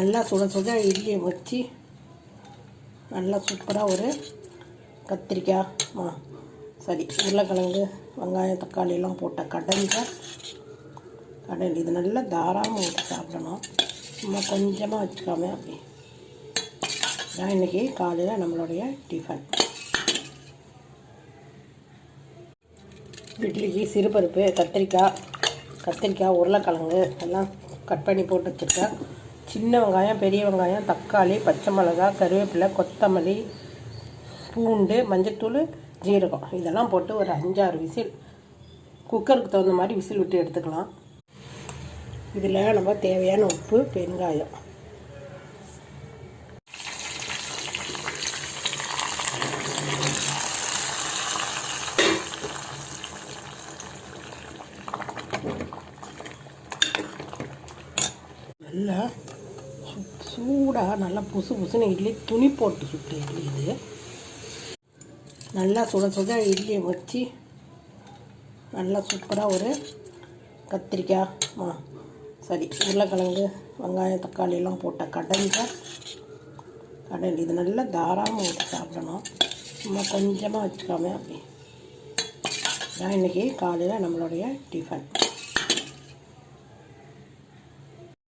நல்லா சுட சுட இட்லியை வச்சு நல்லா சூப்பராக ஒரு கத்திரிக்காய் உருளைக்கிழங்கு வெங்காயம் தக்காளி எல்லாம் போட்ட கடல் இது நல்லா தாராளமாக ஊற்றி சாப்பிடணும். சும்மா கொஞ்சமாக வச்சுக்காம அப்படி தான் இன்றைக்கி காலையில் நம்மளுடைய டிஃபன். இட்லிக்கு சிறுபருப்பு, கத்திரிக்காய் உருளைக்கிழங்கு எல்லாம் கட் பண்ணி போட்டு வச்சுருக்கேன். சின்ன வெங்காயம், பெரிய வெங்காயம், தக்காளி, பச்சை மிளகாய், கருவேப்பிலை, கொத்தமல்லி, பூண்டு, மஞ்சத்தூள், ஜீரகம் இதெல்லாம் போட்டு ஒரு 5-6 விசில், குக்கருக்கு தகுந்த மாதிரி விசில் விட்டு எடுத்துக்கலாம். இதில் நம்ம தேவையான உப்பு, பெருங்காயம், நல்லா சூடாக நல்லா புசுன்னு இட்லி துணி போட்டு சுட்டு இட்லி இது நல்லா சுட சுட இட்லியை வச்சு நல்லா சூப்பராக ஒரு கத்திரிக்காய் உருளைக்கிழங்கு வெங்காயம் தக்காளி எல்லாம் போட்ட கடல் இது நல்லா தாராளமாக ஊற்றி சாப்பிடணும். சும்மா கொஞ்சமாக வச்சுக்காம அப்படி தான் இன்றைக்கி காலையில் நம்மளுடைய டிஃபன்.